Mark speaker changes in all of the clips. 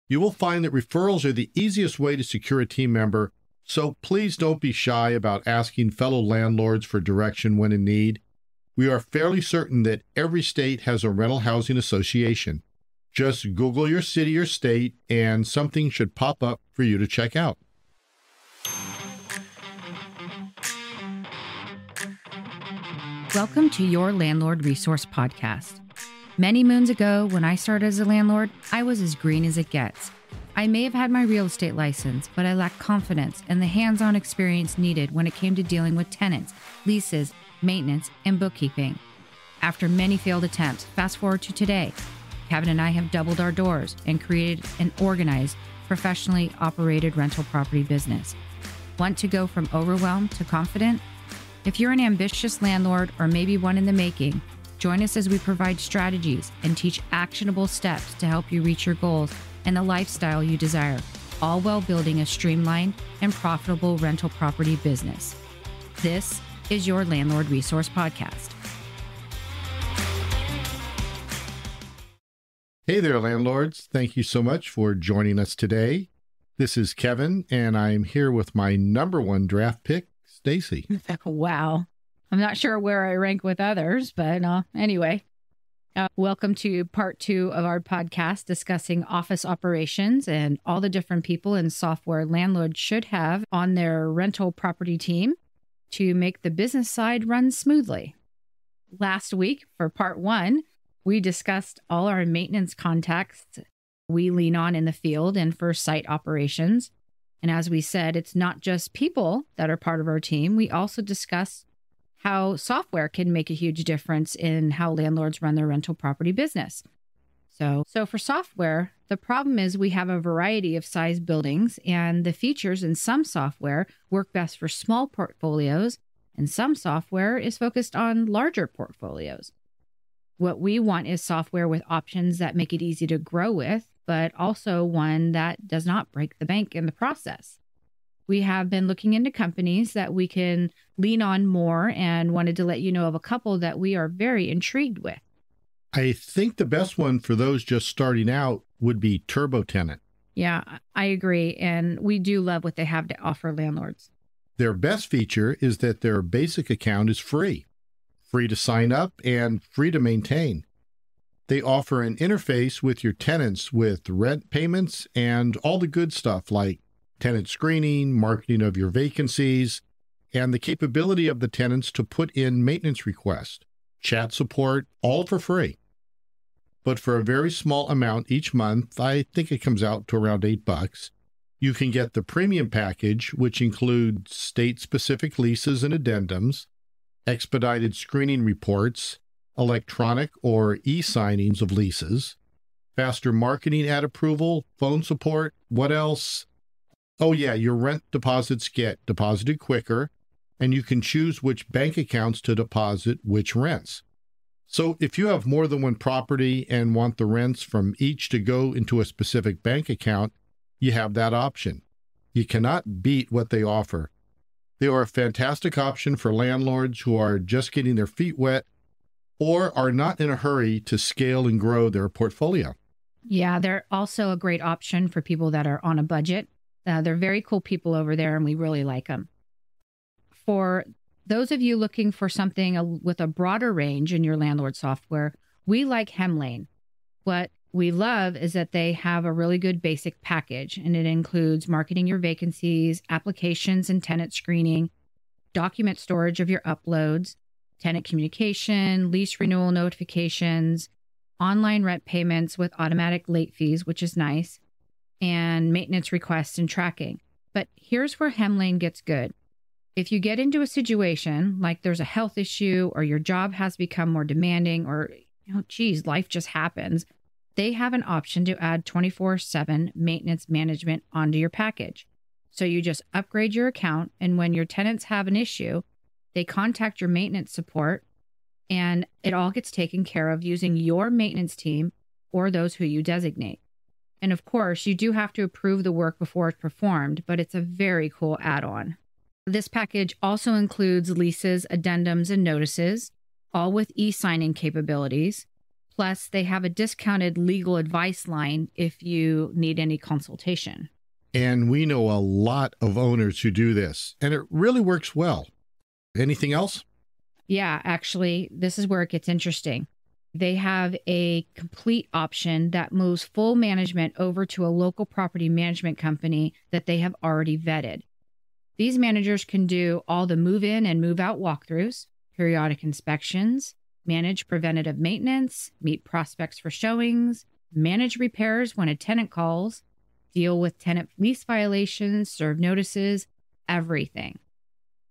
Speaker 1: You will find that referrals are the easiest way to secure a team member, so please don't be shy about asking fellow landlords for direction when in need. We are fairly certain that every state has a rental housing association. Just Google your city or state, and something should pop up for you to check out.
Speaker 2: Welcome to your Landlord Resource Podcast. Many moons ago, when I started as a landlord, I was as green as it gets. I may have had my real estate license, but I lacked confidence and the hands-on experience needed when it came to dealing with tenants, leases, maintenance, and bookkeeping. After many failed attempts, fast forward to today, Kevin and I have doubled our doors and created an organized, professionally operated rental property business. Want to go from overwhelmed to confident? If you're an ambitious landlord or maybe one in the making, join us as we provide strategies and teach actionable steps to help you reach your goals and the lifestyle you desire, all while building a streamlined and profitable rental property business. This is your Landlord Resource Podcast.
Speaker 1: Hey there, landlords. Thank you so much for joining us today. This is Kevin, and I'm here with my number one draft pick, Stacy.
Speaker 2: Wow. I'm not sure where I rank with others, but anyway. Welcome to part 2 of our podcast discussing office operations and all the different people and software landlords should have on their rental property team to make the business side run smoothly. Last week, for part 1, we discussed all our maintenance contacts we lean on in the field and for site operations. And as we said, it's not just people that are part of our team. We also discuss how software can make a huge difference in how landlords run their rental property business. So for software, the problem is we have a variety of size buildings, and the features in some software work best for small portfolios, and some software is focused on larger portfolios. What we want is software with options that make it easy to grow with, but also one that does not break the bank in the process. We have been looking into companies that we can lean on more and wanted to let you know of a couple that we are very intrigued with.
Speaker 1: I think the best one for those just starting out would be TurboTenant.
Speaker 2: Yeah, I agree. And we do love what they have to offer landlords.
Speaker 1: Their best feature is that their basic account is free to sign up and free to maintain. They offer an interface with your tenants with rent payments and all the good stuff like tenant screening, marketing of your vacancies, and the capability of the tenants to put in maintenance requests, chat support, all for free. But for a very small amount each month, I think it comes out to around $8, you can get the premium package, which includes state-specific leases and addendums, expedited screening reports, electronic or e-signings of leases, faster marketing at approval, phone support, what else? Oh yeah, your rent deposits get deposited quicker, and you can choose which bank accounts to deposit which rents. So if you have more than one property and want the rents from each to go into a specific bank account, you have that option. You cannot beat what they offer. They are a fantastic option for landlords who are just getting their feet wet or are not in a hurry to scale and grow their portfolio.
Speaker 2: Yeah, they're also a great option for people that are on a budget. They're very cool people over there, and we really like them. For those of you looking for something with a broader range in your landlord software, we like Hemlane. What we love is that they have a really good basic package, and it includes marketing your vacancies, applications and tenant screening, document storage of your uploads, tenant communication, lease renewal notifications, online rent payments with automatic late fees, which is nice, and maintenance requests and tracking. But here's where Hemlane gets good. If you get into a situation like there's a health issue or your job has become more demanding or, life just happens, they have an option to add 24/7 maintenance management onto your package. So you just upgrade your account, and when your tenants have an issue, they contact your maintenance support, and it all gets taken care of using your maintenance team or those who you designate. And of course, you do have to approve the work before it's performed, but it's a very cool add-on. This package also includes leases, addendums, and notices, all with e-signing capabilities. Plus, they have a discounted legal advice line if you need any consultation.
Speaker 1: And we know a lot of owners who do this, and it really works well. Anything else?
Speaker 2: Yeah, actually, this is where it gets interesting. They have a complete option that moves full management over to a local property management company that they have already vetted. These managers can do all the move-in and move-out walkthroughs, periodic inspections, manage preventative maintenance, meet prospects for showings, manage repairs when a tenant calls, deal with tenant lease violations, serve notices, everything.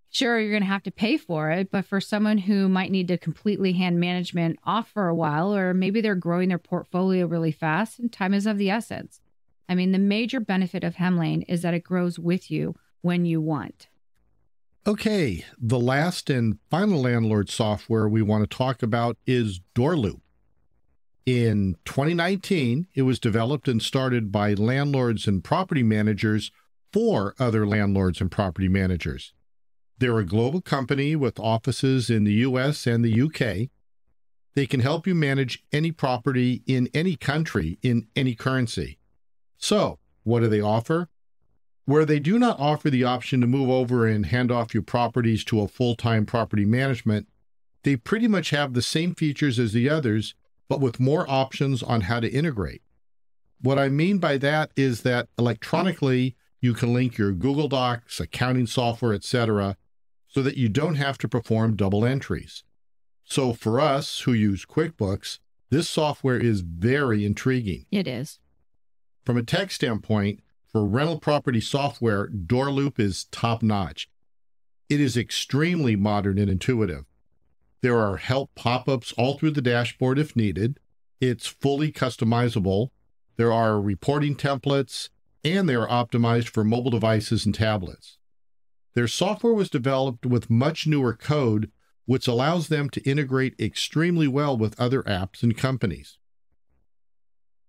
Speaker 2: Sure, you're going to have to pay for it, but for someone who might need to completely hand management off for a while, or maybe they're growing their portfolio really fast and time is of the essence. I mean, the major benefit of Hemlane is that it grows with you when you want.
Speaker 1: Okay, the last and final landlord software we want to talk about is DoorLoop. In 2019, it was developed and started by landlords and property managers for other landlords and property managers. They're a global company with offices in the US and the UK. They can help you manage any property in any country in any currency. So, what do they offer? Where they do not offer the option to move over and hand off your properties to a full-time property management, they pretty much have the same features as the others, but with more options on how to integrate. What I mean by that is that electronically, you can link your Google Docs, accounting software, etc., so that you don't have to perform double entries. So for us who use QuickBooks, this software is very intriguing.
Speaker 2: It is.
Speaker 1: From a tech standpoint, for rental property software, DoorLoop is top-notch. It is extremely modern and intuitive. There are help pop-ups all through the dashboard if needed. It's fully customizable. There are reporting templates, and they are optimized for mobile devices and tablets. Their software was developed with much newer code, which allows them to integrate extremely well with other apps and companies.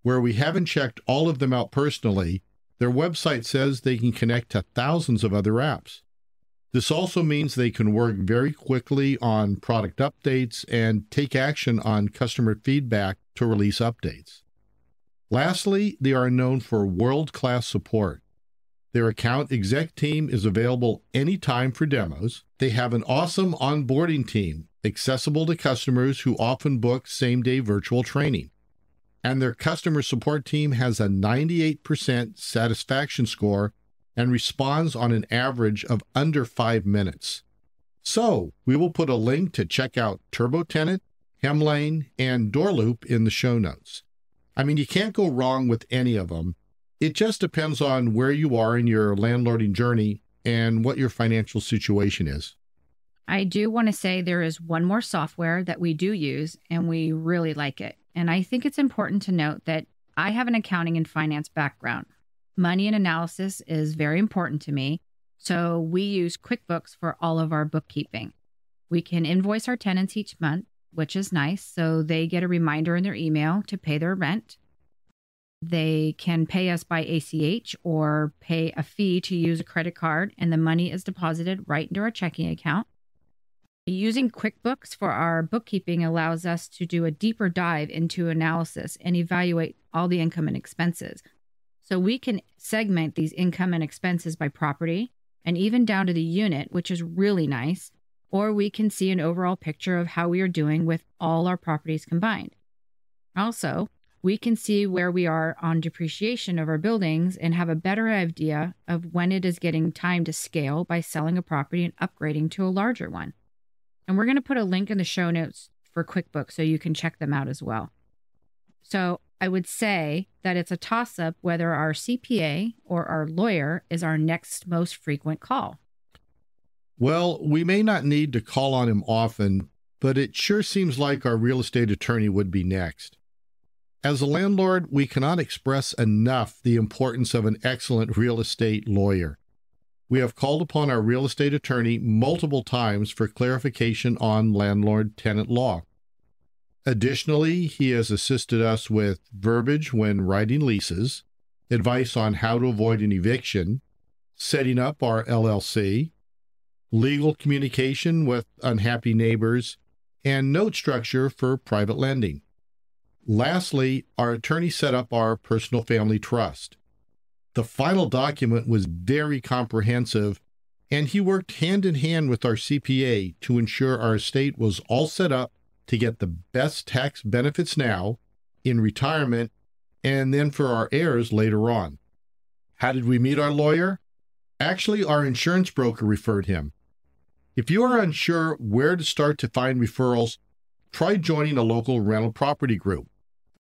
Speaker 1: Where we haven't checked all of them out personally, their website says they can connect to thousands of other apps. This also means they can work very quickly on product updates and take action on customer feedback to release updates. Lastly, they are known for world-class support. Their account exec team is available anytime for demos. They have an awesome onboarding team, accessible to customers who often book same-day virtual training. And their customer support team has a 98% satisfaction score and responds on an average of under 5 minutes. So, we will put a link to check out TurboTenant, Hemlane, and DoorLoop in the show notes. I mean, you can't go wrong with any of them. It just depends on where you are in your landlording journey and what your financial situation is.
Speaker 2: I do want to say there is one more software that we do use, and we really like it. And I think it's important to note that I have an accounting and finance background. Money and analysis is very important to me, so we use QuickBooks for all of our bookkeeping. We can invoice our tenants each month, which is nice, so they get a reminder in their email to pay their rent. They can pay us by ACH or pay a fee to use a credit card, and the money is deposited right into our checking account. Using QuickBooks for our bookkeeping allows us to do a deeper dive into analysis and evaluate all the income and expenses. So we can segment these income and expenses by property and even down to the unit, which is really nice, or we can see an overall picture of how we are doing with all our properties combined. Also, we can see where we are on depreciation of our buildings and have a better idea of when it is getting time to scale by selling a property and upgrading to a larger one. And we're going to put a link in the show notes for QuickBooks so you can check them out as well. So I would say that it's a toss-up whether our CPA or our lawyer is our next most frequent call.
Speaker 1: Well, we may not need to call on him often, but it sure seems like our real estate attorney would be next. As a landlord, we cannot express enough the importance of an excellent real estate lawyer. We have called upon our real estate attorney multiple times for clarification on landlord-tenant law. Additionally, he has assisted us with verbiage when writing leases, advice on how to avoid an eviction, setting up our LLC, legal communication with unhappy neighbors, and note structure for private lending. Lastly, our attorney set up our personal family trust. The final document was very comprehensive, and he worked hand in hand with our CPA to ensure our estate was all set up to get the best tax benefits now, in retirement, and then for our heirs later on. How did we meet our lawyer? Actually, our insurance broker referred him. If you are unsure where to start to find referrals, try joining a local rental property group,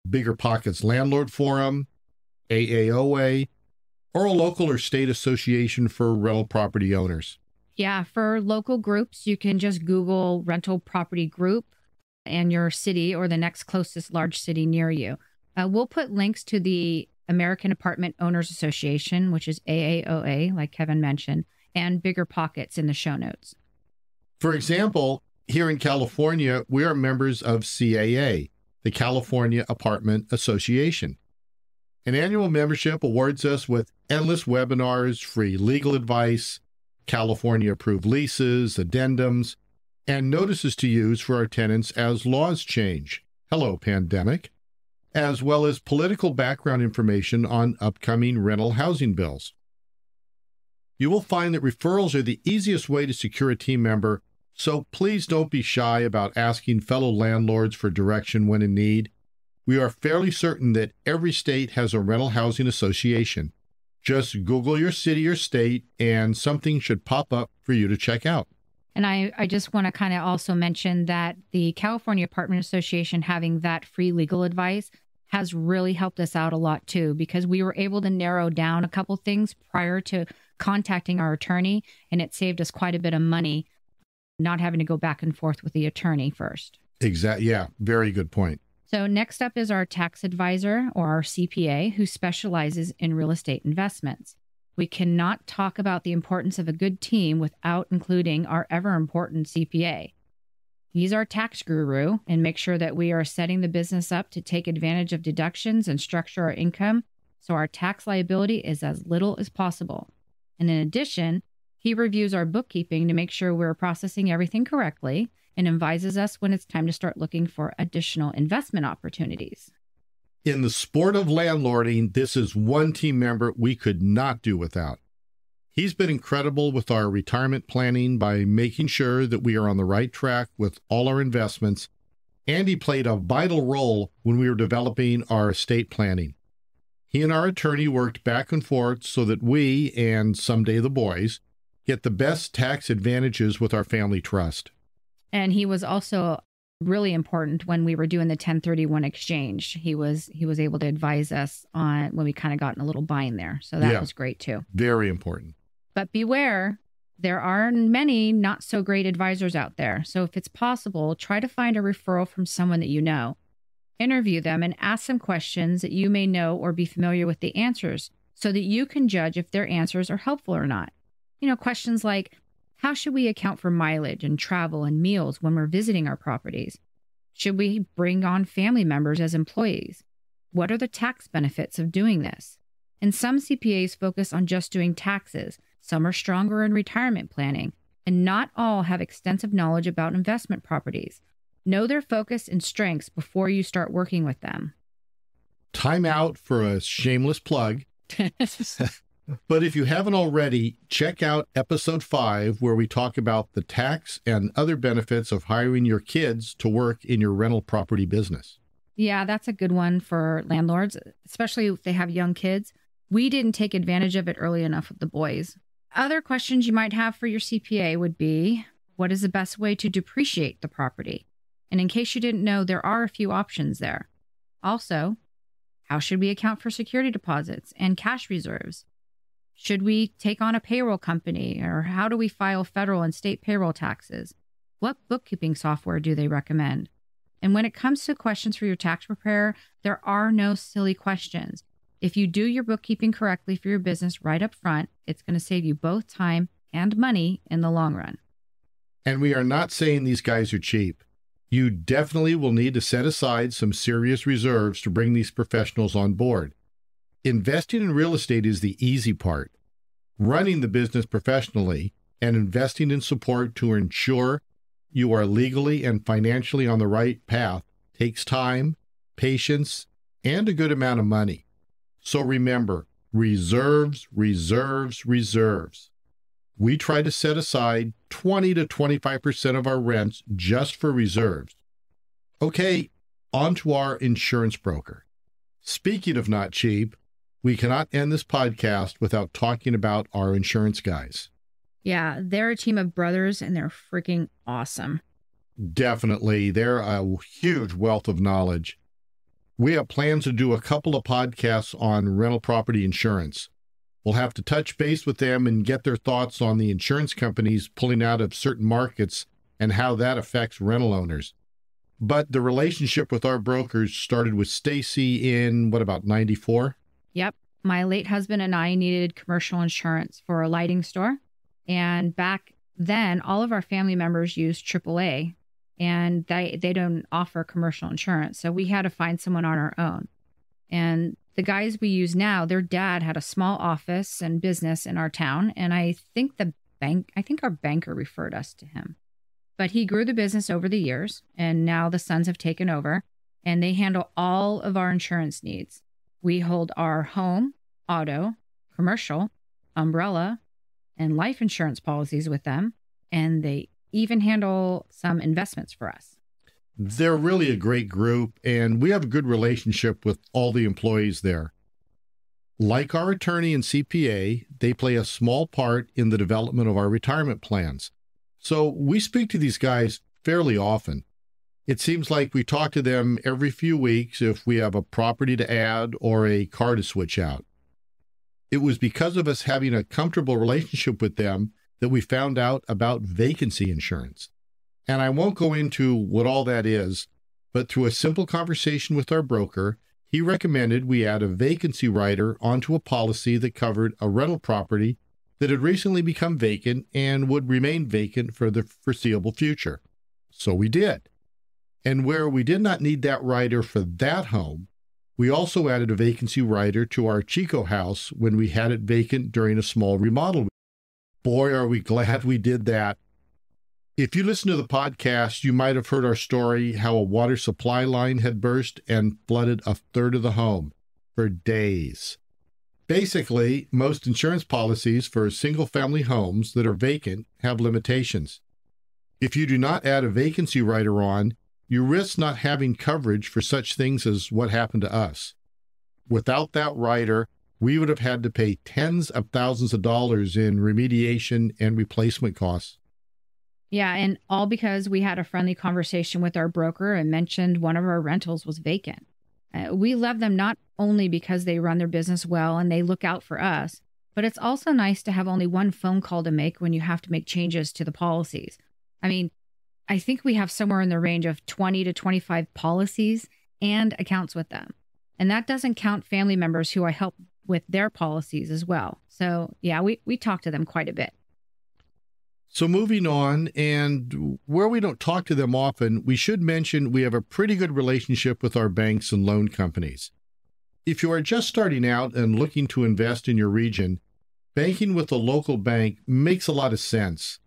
Speaker 1: Bigger Pockets Landlord Forum, AAOA, or a local or state association for rental property owners.
Speaker 2: Yeah, for local groups, you can just Google rental property group and your city or the next closest large city near you. We'll put links to the American Apartment Owners Association, which is AAOA, like Kevin mentioned, and Bigger Pockets in the show notes.
Speaker 1: For example, here in California, we are members of CAA, the California Apartment Association. An annual membership awards us with endless webinars, free legal advice, California-approved leases, addendums, and notices to use for our tenants as laws change. Hello, pandemic. As well as political background information on upcoming rental housing bills. You will find that referrals are the easiest way to secure a team member, so please don't be shy about asking fellow landlords for direction when in need. We are fairly certain that every state has a rental housing association. Just Google your city or state, and something should pop up for you to check out.
Speaker 2: And I just want to kind of also mention that the California Apartment Association having that free legal advice has really helped us out a lot too, because we were able to narrow down a couple things prior to contacting our attorney, and it saved us quite a bit of money not having to go back and forth with the attorney first.
Speaker 1: Exactly. Yeah, very good point.
Speaker 2: So next up is our tax advisor, or our CPA, who specializes in real estate investments. We cannot talk about the importance of a good team without including our ever important CPA. He's our tax guru and make sure that we are setting the business up to take advantage of deductions and structure our income so our tax liability is as little as possible. And in addition, he reviews our bookkeeping to make sure we're processing everything correctly and advises us when it's time to start looking for additional investment opportunities.
Speaker 1: In the sport of landlording, this is one team member we could not do without. He's been incredible with our retirement planning by making sure that we are on the right track with all our investments, and he played a vital role when we were developing our estate planning. He and our attorney worked back and forth so that we, and someday the boys, get the best tax advantages with our family trust.
Speaker 2: And he was also really important when we were doing the 1031 exchange. He was able to advise us on when we kind of got in a little bind there. So that was great too.
Speaker 1: Very important.
Speaker 2: But beware, there are many not so great advisors out there. So if it's possible, try to find a referral from someone that you know. Interview them and ask them questions that you may know or be familiar with the answers so that you can judge if their answers are helpful or not. You know, questions like, how should we account for mileage and travel and meals when we're visiting our properties? Should we bring on family members as employees? What are the tax benefits of doing this? And some CPAs focus on just doing taxes. Some are stronger in retirement planning, and not all have extensive knowledge about investment properties. Know their focus and strengths before you start working with them.
Speaker 1: Time out for a shameless plug. But if you haven't already, check out episode 5, where we talk about the tax and other benefits of hiring your kids to work in your rental property business.
Speaker 2: Yeah, that's a good one for landlords, especially if they have young kids. We didn't take advantage of it early enough with the boys. Other questions you might have for your CPA would be, what is the best way to depreciate the property? And in case you didn't know, there are a few options there. Also, how should we account for security deposits and cash reserves? Should we take on a payroll company, or how do we file federal and state payroll taxes? What bookkeeping software do they recommend? And when it comes to questions for your tax preparer, there are no silly questions. If you do your bookkeeping correctly for your business right up front, it's going to save you both time and money in the long run.
Speaker 1: And we are not saying these guys are cheap. You definitely will need to set aside some serious reserves to bring these professionals on board. Investing in real estate is the easy part. Running the business professionally and investing in support to ensure you are legally and financially on the right path takes time, patience, and a good amount of money. So remember, reserves, reserves, reserves. We try to set aside 20 to 25% of our rents just for reserves. Okay, on to our insurance broker. Speaking of not cheap, we cannot end this podcast without talking about our insurance guys.
Speaker 2: Yeah, they're a team of brothers and they're freaking awesome.
Speaker 1: Definitely. They're a huge wealth of knowledge. We have plans to do a couple of podcasts on rental property insurance. We'll have to touch base with them and get their thoughts on the insurance companies pulling out of certain markets and how that affects rental owners. But the relationship with our brokers started with Stacy in, about 94?
Speaker 2: Yep. My late husband and I needed commercial insurance for a lighting store. And back then, all of our family members used AAA, and they don't offer commercial insurance. So we had to find someone on our own. And the guys we use now, their dad had a small office and business in our town. And I think our banker referred us to him. But he grew the business over the years, and now the sons have taken over, and they handle all of our insurance needs. We hold our home, auto, commercial, umbrella, and life insurance policies with them, and they even handle some investments for us.
Speaker 1: They're really a great group, and we have a good relationship with all the employees there. Like our attorney and CPA, they play a small part in the development of our retirement plans. So we speak to these guys fairly often. It seems like we talk to them every few weeks if we have a property to add or a car to switch out. It was because of us having a comfortable relationship with them that we found out about vacancy insurance. And I won't go into what all that is, but through a simple conversation with our broker, he recommended we add a vacancy rider onto a policy that covered a rental property that had recently become vacant and would remain vacant for the foreseeable future. So we did. And where we did not need that rider for that home, we also added a vacancy rider to our Chico house when we had it vacant during a small remodel. Boy, are we glad we did that. If you listen to the podcast, you might have heard our story how a water supply line had burst and flooded a third of the home for days. Basically, most insurance policies for single-family homes that are vacant have limitations. If you do not add a vacancy rider on, you risk not having coverage for such things as what happened to us. Without that rider, we would have had to pay tens of thousands of dollars in remediation and replacement costs.
Speaker 2: Yeah, and all because we had a friendly conversation with our broker and mentioned one of our rentals was vacant. We love them not only because they run their business well and they look out for us, but it's also nice to have only one phone call to make when you have to make changes to the policies. I mean, I think we have somewhere in the range of 20 to 25 policies and accounts with them. And that doesn't count family members who I help with their policies as well. So yeah, we talk to them quite a bit.
Speaker 1: So moving on, and where we don't talk to them often, we should mention we have a pretty good relationship with our banks and loan companies. If you are just starting out and looking to invest in your region, banking with a local bank makes a lot of sense.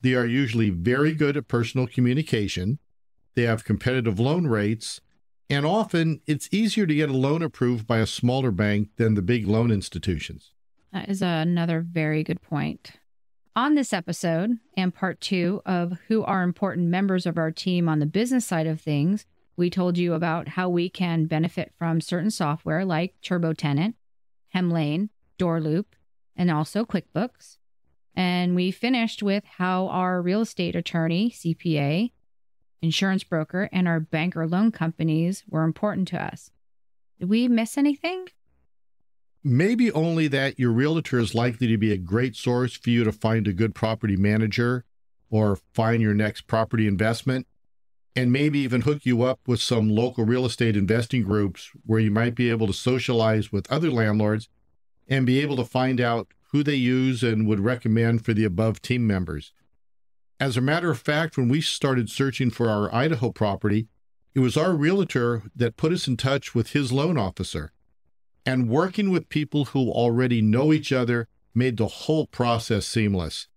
Speaker 1: They are usually very good at personal communication, they have competitive loan rates, and often it's easier to get a loan approved by a smaller bank than the big loan institutions.
Speaker 2: That is another very good point. On this episode, and part 2 of who are important members of our team on the business side of things, we told you about how we can benefit from certain software like TurboTenant, Hemlane, DoorLoop, and also QuickBooks. And we finished with how our real estate attorney, CPA, insurance broker, and our bank or loan companies were important to us. Did we miss anything?
Speaker 1: Maybe only that your realtor is likely to be a great source for you to find a good property manager or find your next property investment, and maybe even hook you up with some local real estate investing groups where you might be able to socialize with other landlords and be able to find out who they use and would recommend for the above team members. As a matter of fact, when we started searching for our Idaho property, it was our realtor that put us in touch with his loan officer. And working with people who already know each other made the whole process seamless.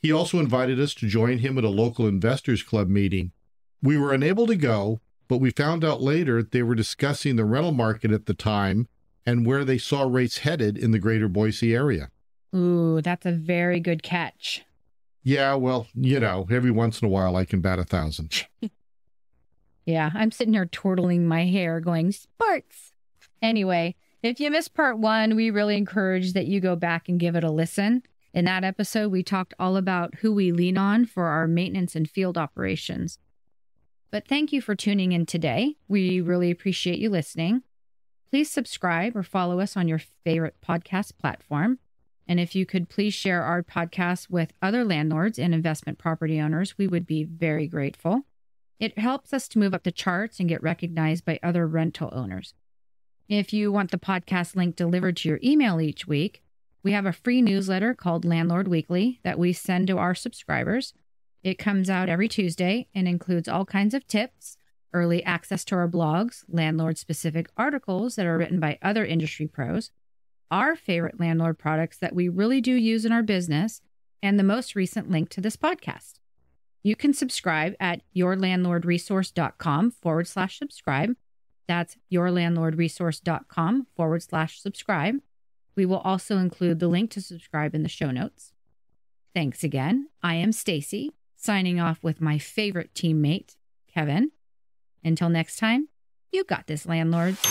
Speaker 1: He also invited us to join him at a local investors club meeting. We were unable to go, but we found out later they were discussing the rental market at the time and where they saw rates headed in the greater Boise area.
Speaker 2: Ooh, that's a very good catch.
Speaker 1: Yeah, well, every once in a while I can bat 1,000.
Speaker 2: Yeah, I'm sitting here twirling my hair going, Sparks. Anyway, if you missed part 1, we really encourage that you go back and give it a listen. In that episode, we talked all about who we lean on for our maintenance and field operations. But thank you for tuning in today. We really appreciate you listening. Please subscribe or follow us on your favorite podcast platform. And if you could please share our podcast with other landlords and investment property owners, we would be very grateful. It helps us to move up the charts and get recognized by other rental owners. If you want the podcast link delivered to your email each week, we have a free newsletter called Landlord Weekly that we send to our subscribers. It comes out every Tuesday and includes all kinds of tips, early access to our blogs, landlord-specific articles that are written by other industry pros, our favorite landlord products that we really do use in our business, and the most recent link to this podcast. You can subscribe at yourlandlordresource.com/subscribe. That's yourlandlordresource.com/subscribe. We will also include the link to subscribe in the show notes. Thanks again. I am Stacy, signing off with my favorite teammate, Kevin. Until next time, you got this, landlords.